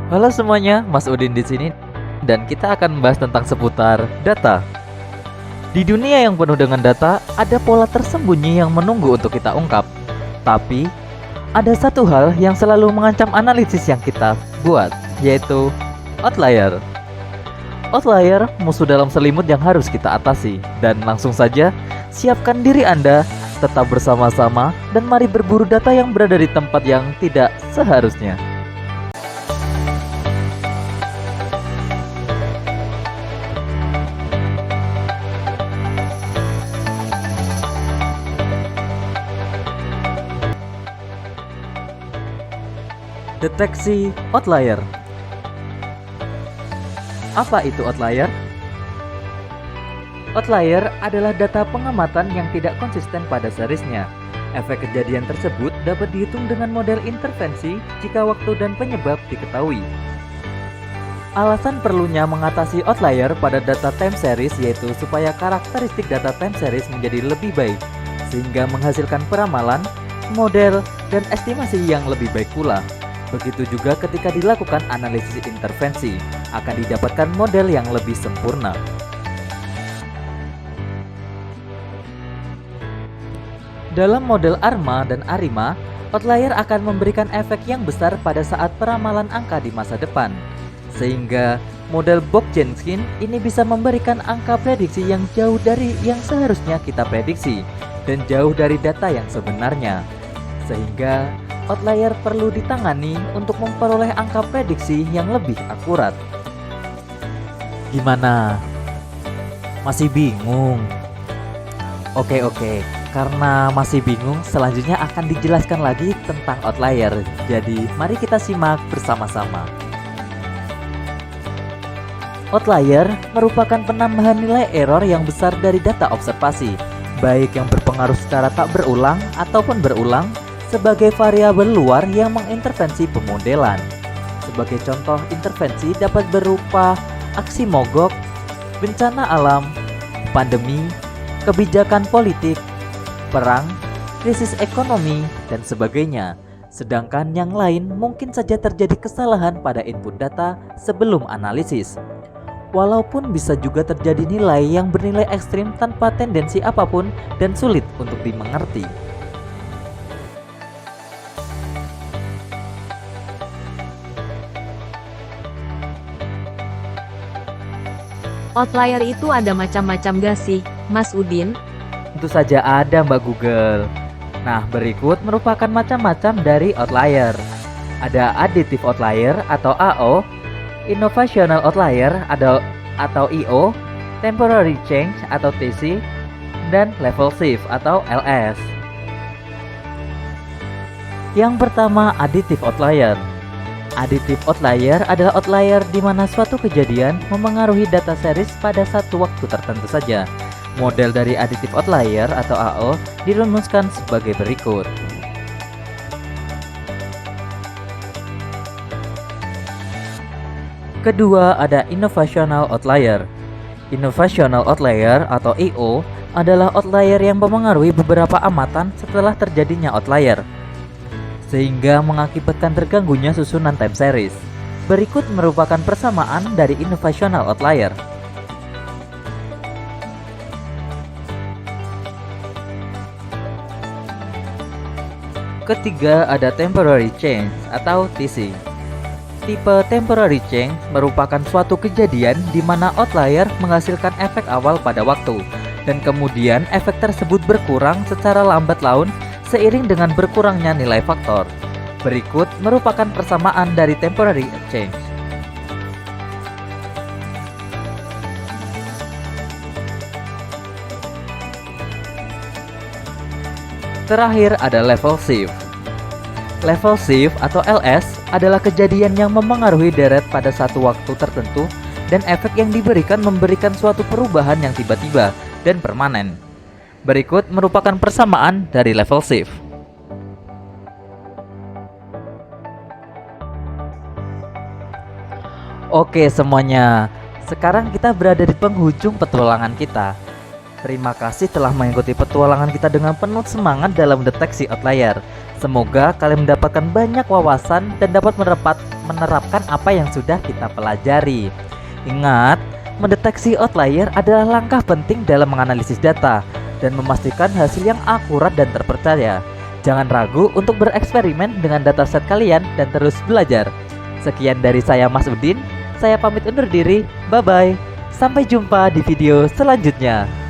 Halo semuanya, Mas Udin di sini dan kita akan membahas tentang seputar data. Di dunia yang penuh dengan data, ada pola tersembunyi yang menunggu untuk kita ungkap. Tapi, ada satu hal yang selalu mengancam analisis yang kita buat, yaitu outlier. Outlier musuh dalam selimut yang harus kita atasi. Dan langsung saja, siapkan diri Anda, tetap bersama-sama, dan mari berburu data yang berada di tempat yang tidak seharusnya. Deteksi outlier. Apa itu outlier? Outlier adalah data pengamatan yang tidak konsisten pada seriesnya. Efek kejadian tersebut dapat dihitung dengan model intervensi jika waktu dan penyebab diketahui. Alasan perlunya mengatasi outlier pada data time series yaitu supaya karakteristik data time series menjadi lebih baik, sehingga menghasilkan peramalan, model, dan estimasi yang lebih baik pula. Begitu juga ketika dilakukan analisis intervensi, akan didapatkan model yang lebih sempurna. Dalam model ARMA dan ARIMA, outlier akan memberikan efek yang besar pada saat peramalan angka di masa depan. Sehingga model Bob-Jenkin ini bisa memberikan angka prediksi yang jauh dari yang seharusnya kita prediksi dan jauh dari data yang sebenarnya. Sehingga outlier perlu ditangani untuk memperoleh angka prediksi yang lebih akurat. Gimana? Masih bingung? Oke, karena masih bingung, selanjutnya akan dijelaskan lagi tentang outlier. Jadi, mari kita simak bersama-sama. Outlier merupakan penambahan nilai error yang besar dari data observasi, baik yang berpengaruh secara tak berulang ataupun berulang, sebagai variabel luar yang mengintervensi pemodelan. Sebagai contoh intervensi dapat berupa aksi mogok, bencana alam, pandemi, kebijakan politik, perang, krisis ekonomi, dan sebagainya. Sedangkan yang lain mungkin saja terjadi kesalahan pada input data sebelum analisis. Walaupun bisa juga terjadi nilai yang bernilai ekstrim tanpa tendensi apapun dan sulit untuk dimengerti. Outlier itu ada macam-macam gak sih, Mas Udin? Tentu saja ada Mbak Google. Nah, berikut merupakan macam-macam dari outlier. Ada additive outlier atau AO, innovational outlier atau IO, temporary change atau TC, dan level shift atau LS. Yang pertama, additive outlier. Additive outlier adalah outlier di mana suatu kejadian memengaruhi data series pada satu waktu tertentu saja. Model dari additive outlier atau AO dirumuskan sebagai berikut. Kedua, ada innovational outlier. Innovational outlier atau IO adalah outlier yang memengaruhi beberapa amatan setelah terjadinya outlier, sehingga mengakibatkan terganggunya susunan time series. Berikut merupakan persamaan dari innovational outlier. Ketiga, ada temporary change atau TC. Tipe temporary change merupakan suatu kejadian di mana outlier menghasilkan efek awal pada waktu, dan kemudian efek tersebut berkurang secara lambat laun seiring dengan berkurangnya nilai faktor. Berikut merupakan persamaan dari temporary change. Terakhir ada level shift. Level shift atau LS adalah kejadian yang memengaruhi deret pada satu waktu tertentu dan efek yang diberikan memberikan suatu perubahan yang tiba-tiba dan permanen. Berikut merupakan persamaan dari level shift. Oke semuanya, sekarang kita berada di penghujung petualangan kita. Terima kasih telah mengikuti petualangan kita dengan penuh semangat dalam deteksi outlier. Semoga kalian mendapatkan banyak wawasan dan dapat menerapkan apa yang sudah kita pelajari. Ingat, mendeteksi outlier adalah langkah penting dalam menganalisis data dan memastikan hasil yang akurat dan terpercaya. Jangan ragu untuk bereksperimen dengan dataset kalian dan terus belajar. Sekian dari saya Mas Udin, saya pamit undur diri, bye-bye. Sampai jumpa di video selanjutnya.